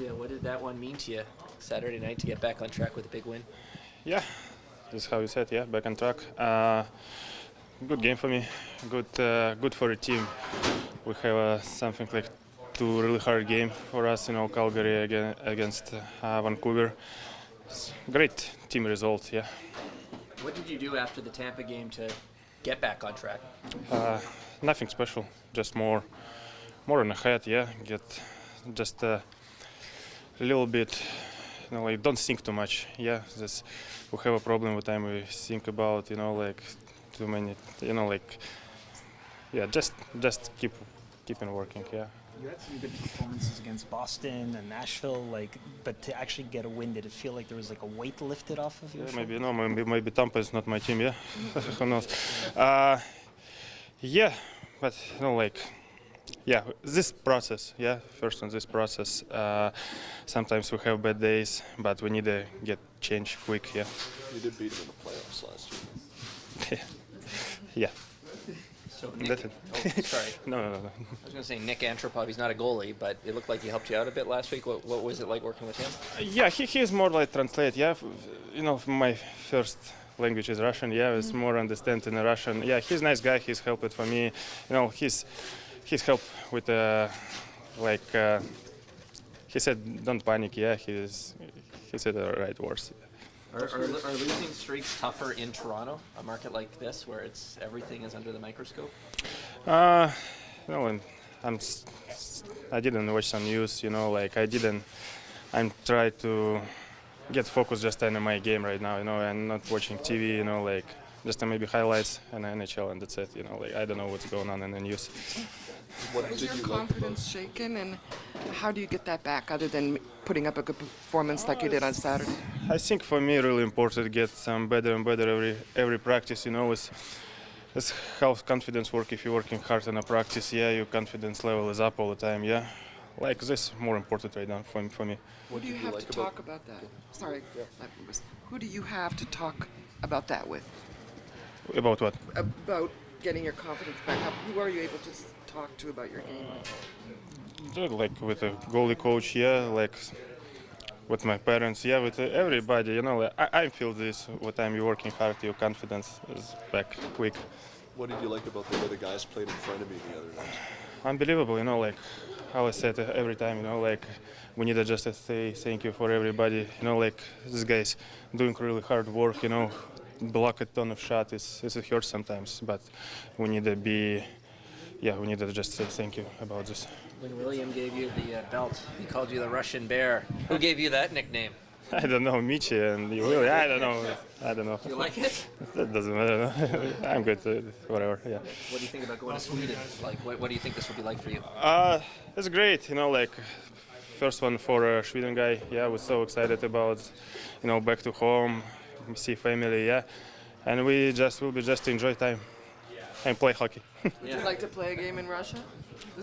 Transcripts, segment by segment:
Ilya, what did that one mean to you Saturday night to get back on track with a big win? Yeah, that's how you said. Yeah, back on track. Good game for me. Good for the team. We have something like two really hard game for us. Calgary against Vancouver. It's great team result. Yeah. What did you do after the Tampa game to get back on track? Nothing special. Just more on the head. Yeah. Get just a little bit. Like don't think too much. Yeah. We have a problem with time. We think about like too many. Yeah. Just keeping working. Yeah. You had some good performances against Boston and Nashville, but to actually get a win, did it feel like there was a weight lifted off of your shoulders? Maybe Tampa is not my team. Yeah. Who knows? Yeah, but yeah, this process. Yeah, first on this process. Sometimes we have bad days, but we need to get change quick. Yeah. You did beat them in the playoffs last year. Yeah. So Nick, sorry. No. I was going to say Nick Antropov, he's not a goalie, but it looked like he helped you out a bit last week. What was it like working with him? Yeah, he is more like translate. Yeah, my first language is Russian. Yeah, it's more understand in Russian. Yeah, he's a nice guy. He's helped for me. He's helped with he said don't panic. Yeah, he said the right words. Are losing streaks tougher in Toronto, a market like this where everything is under the microscope? And I didn't watch some news. I'm trying to get focused just on my game right now. And not watching TV. Just maybe highlights and NHL, and that's it. I don't know what's going on in the news. Was your confidence shaken, and how do you get that back other than putting up a good performance like you did on Saturday? I think for me really important to get some better and better every practice. It's how confidence works. If you're working hard in a practice, yeah, your confidence level is up all the time. Yeah, this is more important right now for me. Who do you have to talk about that? Sorry, who do you have to talk about that with? About what? About getting your confidence back up. Who are you able to talk to about your game? With a goalie coach, yeah, with my parents, yeah, with everybody. I feel this. What time you're working hard, your confidence is back quick. What did you like about the way the guys played in front of you the other night? Unbelievable, how I said every time, we need to just say thank you for everybody. These guys doing really hard work, block a ton of shots. It hurts sometimes, but we need to just say thank you about this. When William gave you the belt, he called you the Russian Bear. Who gave you that nickname? I don't know, Michi and William. I don't know. You like it? That doesn't matter. I'm good. Whatever. Yeah. What do you think about going to Sweden? What do you think this will be like for you? It's great. First one for a Sweden guy. Yeah, I was so excited about, back to home, see family. Yeah, and we will be just enjoy time and play hockey. Would you like to play a game in Russia?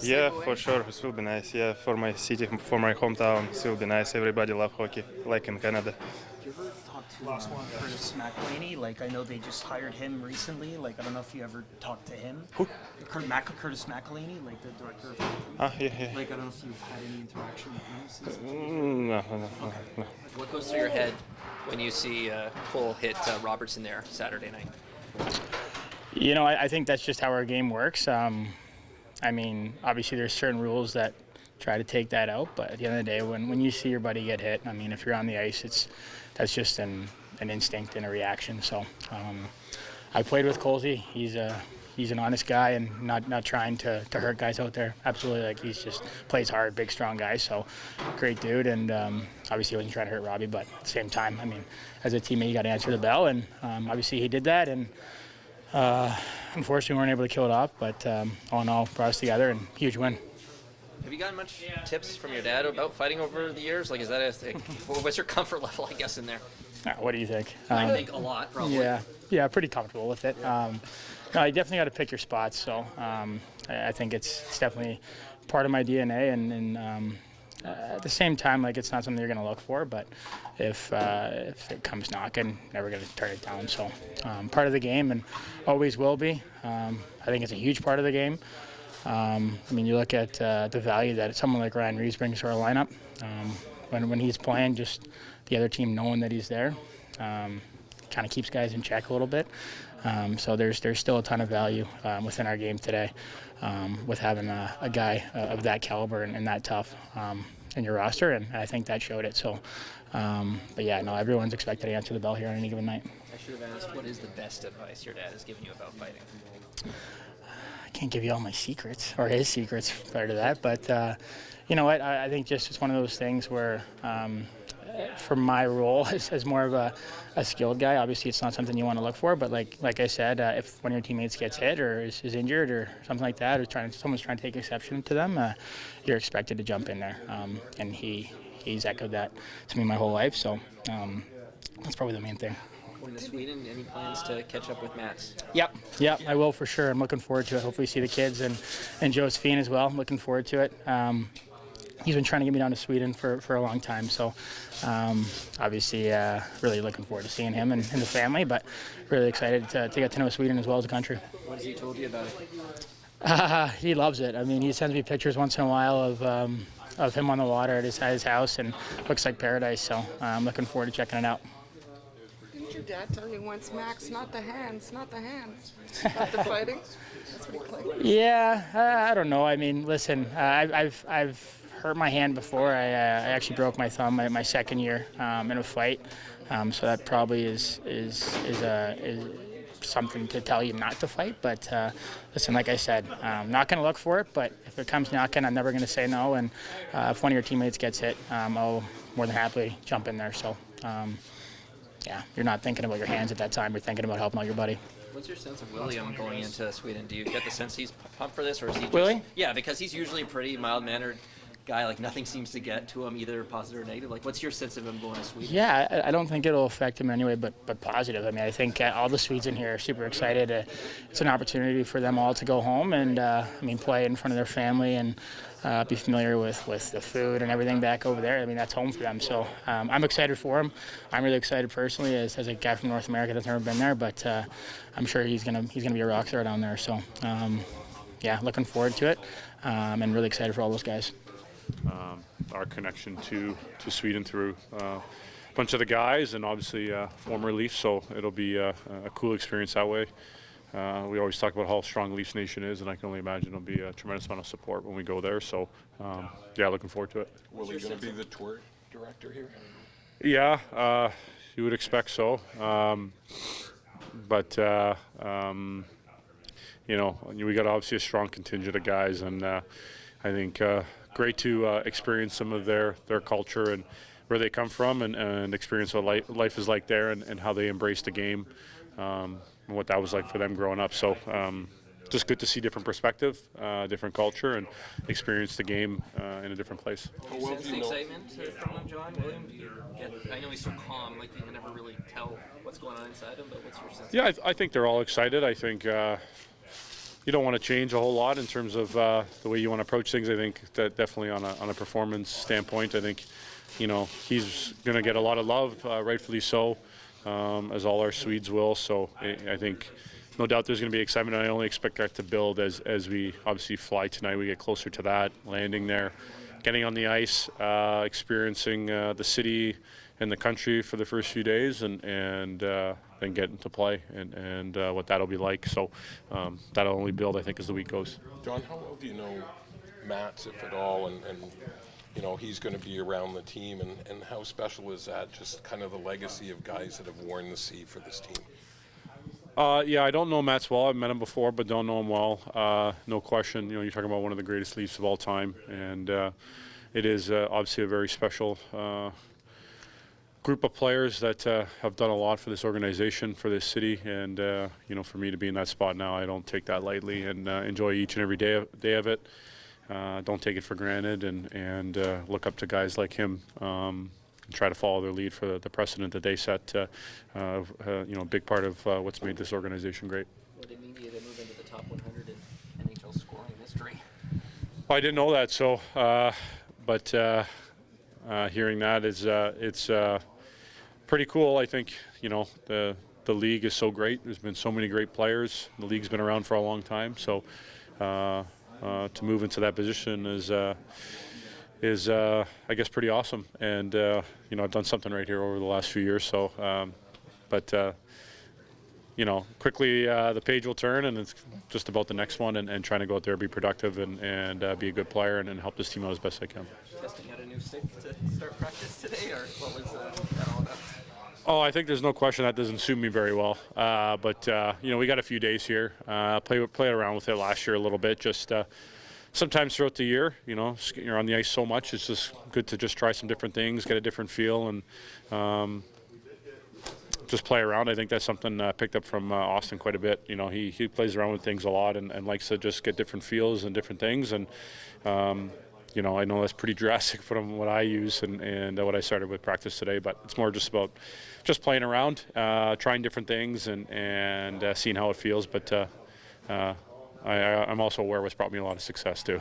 Yeah, for sure. It will be nice. Yeah, for my city, for my hometown, it will be nice. Everybody love hockey, like in Canada. Did you ever talk to Curtis McElhaney? I know they just hired him recently. I don't know if you ever talked to him. Who? Curtis McElhaney, the director of hockey. Yeah. I don't know if you've had any interaction with him since. No. What goes through your head when you see Cole hit Robertson there Saturday night? I think that's just how our game works. Obviously there's certain rules that try to take that out, but at the end of the day, when you see your buddy get hit, if you're on the ice, that's just an instinct and a reaction. So I played with Colsey. He's an honest guy and not trying to hurt guys out there. Absolutely, he's just plays hard, big, strong guy. So great dude, and obviously he wasn't trying to hurt Robbie, but at the same time, as a teammate, you got to answer the bell, and obviously he did that, and unfortunately we weren't able to kill it off, but all in all, brought us together and huge win. Have you gotten much tips from your dad about fighting over the years? Is that what's your comfort level, I guess, in there? What do you think? I think a lot, probably. Yeah, pretty comfortable with it. No, you definitely got to pick your spots. So I think it's definitely part of my DNA, and at the same time, it's not something you're going to look for. But if it comes knocking, never going to turn it down. So part of the game, and always will be. I think it's a huge part of the game. I mean, you look at the value that someone like Ryan Reeves brings to our lineup. When he's playing, just the other team knowing that he's there, kind of keeps guys in check a little bit. So there's still a ton of value within our game today with having a guy of that caliber and that tough in your roster, and I think that showed it. So, but yeah, no, everyone's expected to answer the bell here on any given night. I should have asked, what is the best advice your dad has given you about fighting? I can't give you all my secrets or his secrets prior to that, but you know what? I think just it's one of those things where for my role as more of a skilled guy, obviously it's not something you want to look for, but like I said, if one of your teammates gets hit or is injured or something like that, or someone's trying to take exception to them, you're expected to jump in there. And he's echoed that to me my whole life, so that's probably the main thing. Going to Sweden, any plans to catch up with Mats? Yep, I will for sure. I'm looking forward to it. Hopefully see the kids and Josephine as well. I'm looking forward to it. He's been trying to get me down to Sweden for a long time, so obviously really looking forward to seeing him and the family, but really excited to get to know Sweden as well as a country. What has he told you about it? He loves it. I mean, he sends me pictures once in a while of him on the water at his house, and looks like paradise, so I'm looking forward to checking it out. Didn't your dad tell you once, Max, not the hands, not the hands, not the fighting? That's what he claimed. Yeah, I don't know. I mean, listen, I've hurt my hand before. I actually broke my thumb my second year in a fight, so that probably is something to tell you not to fight. But listen, like I said, I'm not going to look for it, but if it comes knocking, I'm never going to say no. And if one of your teammates gets hit, I'll more than happily jump in there. So. Yeah, you're not thinking about your hands at that time. You're thinking about helping out your buddy. What's your sense of William going into Sweden? Do you get the sense he's pumped for this, or is he just... Willie? Yeah, because he's usually a pretty mild-mannered guy. Like, nothing seems to get to him, either positive or negative. Like, what's your sense of him going to Sweden? Yeah, I don't think it'll affect him anyway, but positive. I mean, I think all the Swedes in here are super excited. It's an opportunity for them all to go home and, play in front of their family and be familiar with the food and everything back over there. I mean, that's home for them. So I'm excited for him. I'm really excited personally as a guy from North America that's never been there, but I'm sure he's gonna be a rock star down there. So yeah, looking forward to it and really excited for all those guys. Our connection to Sweden through a bunch of the guys and obviously former Leafs, so it'll be a cool experience that way. We always talk about how strong Leafs Nation is, and I can only imagine it'll be a tremendous amount of support when we go there. So, yeah, looking forward to it. Will he going to be the tour director here? Yeah, you would expect so. But we got obviously a strong contingent of guys, and I think great to experience some of their culture and where they come from, and experience what life is like there, and how they embrace the game. And what that was like for them growing up. So just good to see different perspective, different culture, and experience the game in a different place. Do you sense the excitement from him, John? William? I know he's so calm, like you can never really tell what's going on inside him, but what's your sense? Yeah, I think they're all excited. I think you don't want to change a whole lot in terms of the way you want to approach things. I think that definitely on a performance standpoint, I think he's going to get a lot of love, rightfully so. As all our Swedes will, so I think no doubt there's going to be excitement, and I only expect that to build as we obviously fly tonight. We get closer to that, landing there, getting on the ice, experiencing the city and the country for the first few days, and then getting to play and what that'll be like. So that'll only build, I think, as the week goes. John, how well do you know Mats, if at all, and he's going to be around the team, and how special is that, just kind of the legacy of guys that have worn the C for this team? Yeah, I don't know Mats well. I've met him before, but don't know him well. No question. You're talking about one of the greatest Leafs of all time, and it is obviously a very special group of players that have done a lot for this organization, for this city, and for me to be in that spot now, I don't take that lightly, and enjoy each and every day of it. Don't take it for granted, and look up to guys like him. Try to follow their lead for the precedent that they set. A big part of what's made this organization great. What did it mean to you to move into the top 100 in NHL scoring history? Well, I didn't know that, so but hearing that is it's pretty cool. I think the league is so great. There's been so many great players. The league's been around for a long time, so. to move into that position is I guess pretty awesome. And I've done something right here over the last few years. So, quickly the page will turn, and it's just about the next one, and trying to go out there, be productive, and be a good player, and help this team out as best I can. Testing out a new stick to start practice today, or what was that all about? Oh, I think there's no question that doesn't suit me very well. But we got a few days here. Played around with it last year a little bit. Just sometimes throughout the year, you're on the ice so much. It's just good to just try some different things, get a different feel, and just play around. I think that's something I picked up from Austin quite a bit. He plays around with things a lot and likes to just get different feels and different things. And I know that's pretty drastic from what I use and what I started with practice today, but it's more just about just playing around, trying different things and seeing how it feels. But I'm also aware what's brought me a lot of success too.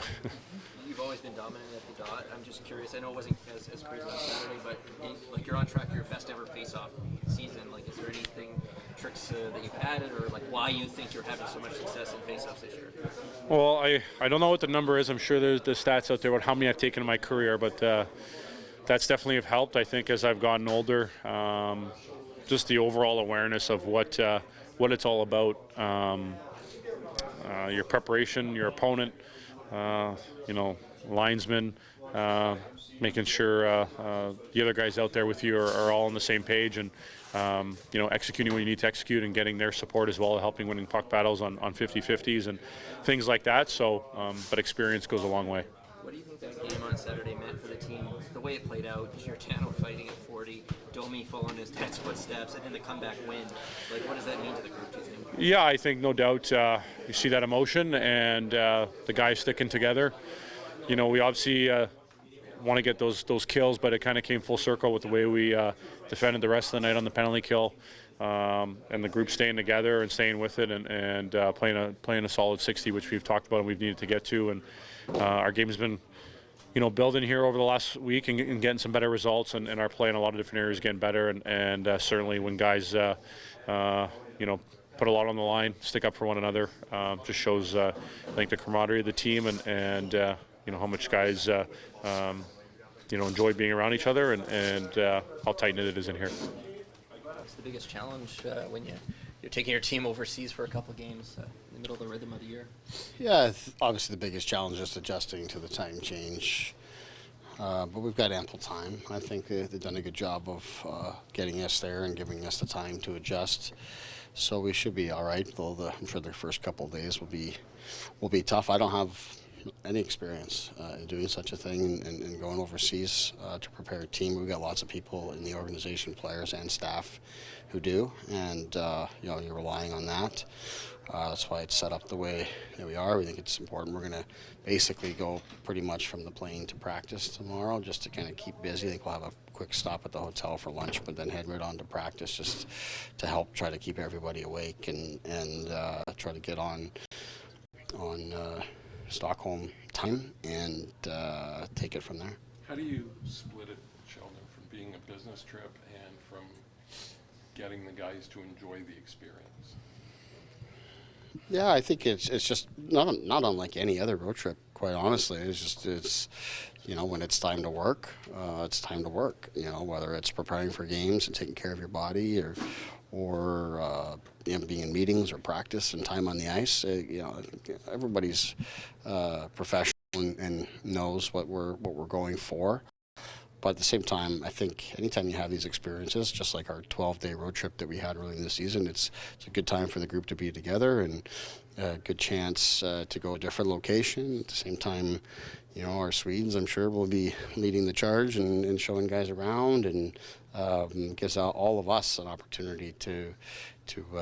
You've always been dominant at the dot. I'm just curious. I know it wasn't as crazy on Saturday, but you're on track for your best ever face-off season. Is there anything, tricks that you've added, or why you think you're having so much success in face-offs this year? Well, I don't know what the number is. I'm sure there's the stats out there about how many I've taken in my career, but that's definitely have helped. I think as I've gotten older, just the overall awareness of what it's all about. Your preparation, your opponent, linesmen, making sure the other guys out there with you are all on the same page, and executing when you need to execute, and getting their support as well, helping winning puck battles on 50-50s and things like that. So, but experience goes a long way. What do you think that game on Saturday meant for the team? The way it played out, Giordano fighting at 40, Domi following his dad's footsteps, and then the comeback win. What does that mean to the group, do you think? Yeah, I think no doubt you see that emotion and the guys sticking together. We obviously want to get those kills, but it kind of came full circle with the way we defended the rest of the night on the penalty kill, and the group staying together and staying with it, and playing a solid 60, which we've talked about and we've needed to get to. And our game has been building here over the last week and getting some better results, and our play in a lot of different areas getting better, and certainly when guys put a lot on the line, stick up for one another, just shows I think the camaraderie of the team, and how much guys enjoy being around each other, and how tight-knit it is in here. What's the biggest challenge when you're taking your team overseas for a couple of games in the middle of the rhythm of the year? Yeah, obviously the biggest challenge is adjusting to the time change. But we've got ample time. I think they've done a good job of getting us there and giving us the time to adjust. So we should be all right, though I'm sure the first couple of days will be tough. I don't have any experience in doing such a thing and going overseas to prepare a team. We've got lots of people in the organization, players and staff, who do, and you're relying on that. That's why it's set up the way that we are. We think it's important. We're going to basically go pretty much from the plane to practice tomorrow, just to kind of keep busy. I think we'll have a quick stop at the hotel for lunch, but then head right on to practice, just to help try to keep everybody awake and try to get on Stockholm time and take it from there. How do you split it, Sheldon, from being a business trip and from getting the guys to enjoy the experience? Yeah, I think it's just not unlike any other road trip. Quite honestly, it's when it's time to work, it's time to work. Whether it's preparing for games and taking care of your body, or being in meetings or practice and time on the ice. Everybody's professional and knows what we're going for. But at the same time, I think anytime you have these experiences, just like our 12-day road trip that we had early in the season, it's a good time for the group to be together and a good chance to go to a different location. At the same time, our Swedes, I'm sure, will be leading the charge and showing guys around, and gives all of us an opportunity to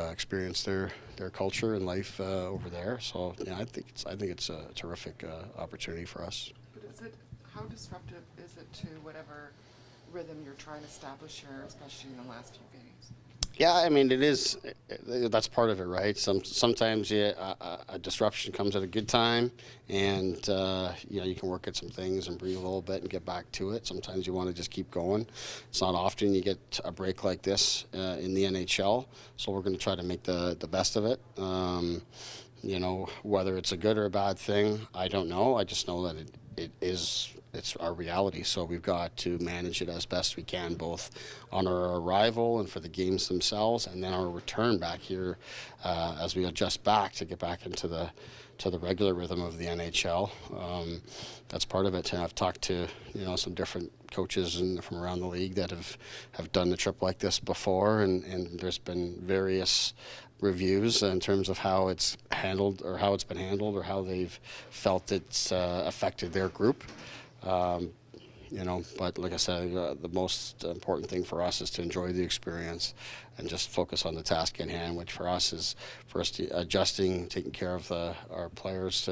experience their culture and life over there. So yeah, I think it's a terrific opportunity for us. But how disruptive is it to whatever rhythm you're trying to establish here, especially in the last few games? Yeah, I mean, it is. That's part of it, right? Sometimes a disruption comes at a good time, and you can work at some things and breathe a little bit and get back to it. Sometimes you want to just keep going. It's not often you get a break like this in the NHL, so we're going to try to make the best of it. You know, whether it's a good or a bad thing, I don't know. I just know that it's our reality. So we've got to manage it as best we can, both on our arrival and for the games themselves, and then our return back here as we adjust back to get back into the regular rhythm of the NHL. That's part of it. And I've talked to some different coaches from around the league that have done the trip like this before, and there's been various reviews in terms of how it's handled or how it's been handled or how they've felt it's affected their group. But like I said, the most important thing for us is to enjoy the experience and just focus on the task in hand, which for us is first adjusting, taking care of our players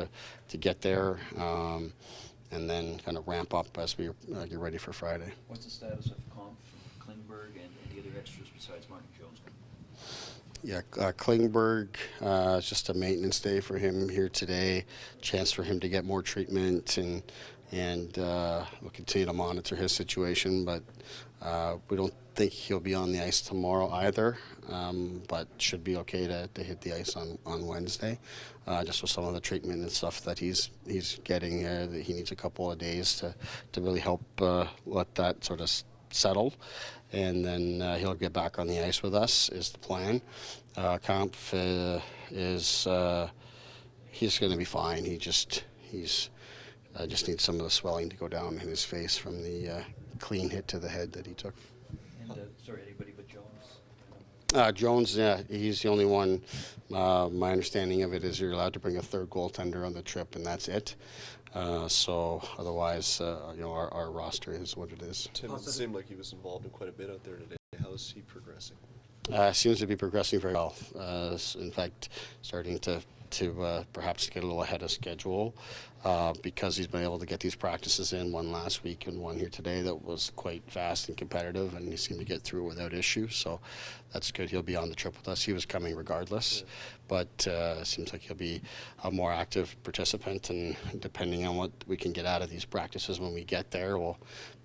to get there, and then kind of ramp up as we get ready for Friday. What's the status of Comp, Klingberg, and the other extras besides Martin Jones? Yeah, Klingberg, it's just a maintenance day for him here today. Chance for him to get more treatment, and we'll continue to monitor his situation. But we don't think he'll be on the ice tomorrow either, but should be okay to hit the ice on Wednesday. Just with some of the treatment and stuff that he's getting, that he needs a couple of days to really help let that sort of settle, and then he'll get back on the ice with us is the plan. Kampf is he's going to be fine. He's just needs some of the swelling to go down in his face from the clean hit to the head that he took. And anybody but Jones? Jones, yeah, he's the only one. My understanding of it is you're allowed to bring a third goaltender on the trip, and that's it. So otherwise, our roster is what it is. Tim, it seemed like he was involved in quite a bit out there today. How's he progressing? Seems to be progressing very well. In fact, starting to perhaps get a little ahead of schedule because he's been able to get these practices in, one last week and one here today that was quite fast and competitive, and he seemed to get through it without issue. So that's good. He'll be on the trip with us. He was coming regardless, but it seems like he'll be a more active participant, and depending on what we can get out of these practices when we get there, we'll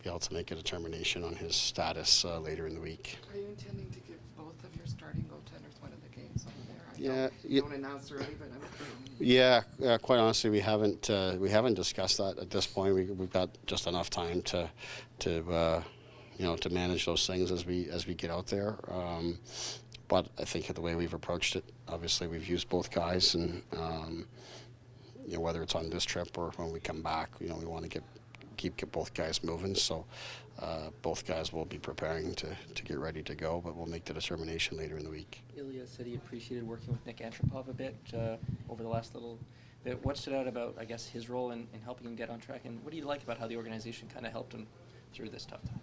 be able to make a determination on his status later in the week. Are you intending to give both of your starting goaltenders one of the games over there? Don't announce early, but Yeah, quite honestly, we haven't discussed that at this point. We've got just enough time to manage those things as we get out there. But I think the way we've approached it, obviously we've used both guys, and whether it's on this trip or when we come back, we want to keep both guys moving. So both guys will be preparing to get ready to go, but we'll make the determination later in the week. Ilya said he appreciated working with Nick Antropov a bit over the last little bit. What stood out about, I guess, his role in helping him get on track, and what do you like about how the organization kind of helped him through this tough time?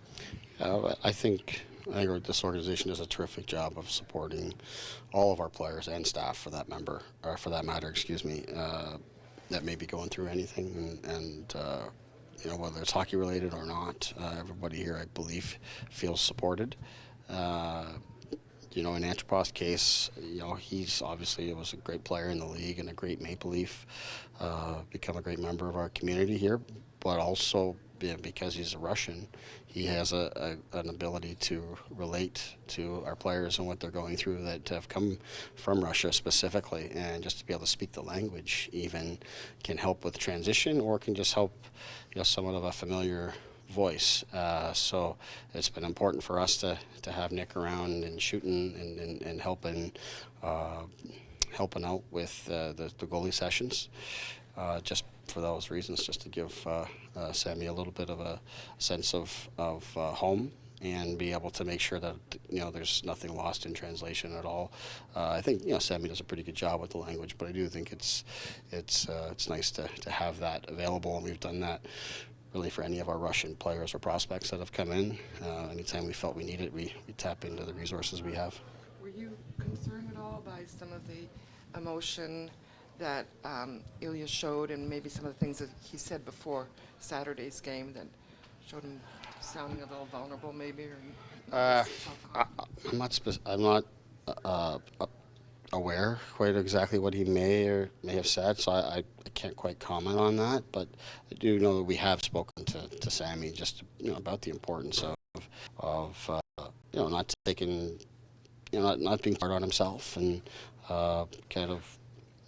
I think this organization does a terrific job of supporting all of our players and staff, for that matter, that may be going through anything, and whether it's hockey related or not, everybody here, I believe, feels supported. In Antropov's case, he's obviously was a great player in the league and a great Maple Leaf, become a great member of our community here, but also because he's a Russian, he has an ability to relate to our players and what they're going through that have come from Russia specifically, and just to be able to speak the language even can help with transition, or can just help somewhat of a familiar voice. So it's been important for us to have Nick around and shooting and helping out with the goalie sessions, just for those reasons, just to give Sammy a little bit of a sense of home, and be able to make sure that there's nothing lost in translation at all. I think Sammy does a pretty good job with the language, but I do think it's nice to have that available, and we've done that really for any of our Russian players or prospects that have come in. Anytime we felt we needed it, we tap into the resources we have. were you concerned at all by some of the emotion that Ilya showed, and maybe some of the things that he said before Saturday's game that showed him sounding a little vulnerable, maybe? Or I'm not aware quite exactly what he may have said, so I can't quite comment on that. But I do know that we have spoken to Sammy just about the importance of not taking not being hard on himself, and kind of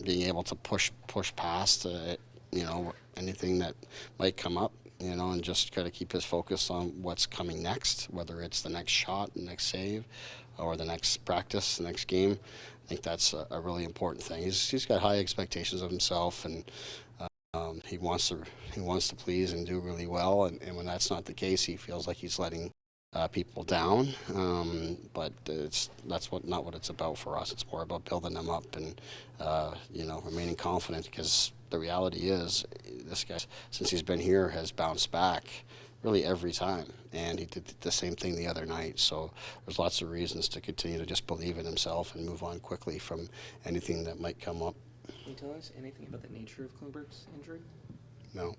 being able to push past anything that might come up, and just try to keep his focus on what's coming next, whether it's the next shot, the next save, or the next practice, the next game. I think that's a really important thing. He's got high expectations of himself, and he wants to please and do really well. And when that's not the case, he feels like he's letting people down. But that's not what it's about for us. It's more about building them up and remaining confident, because the reality is this guy, since he's been here, has bounced back really every time, and he did the same thing the other night. So there's lots of reasons to continue to just believe in himself and move on quickly from anything that might come up. Can you tell us anything about the nature of Klingberg's injury? No.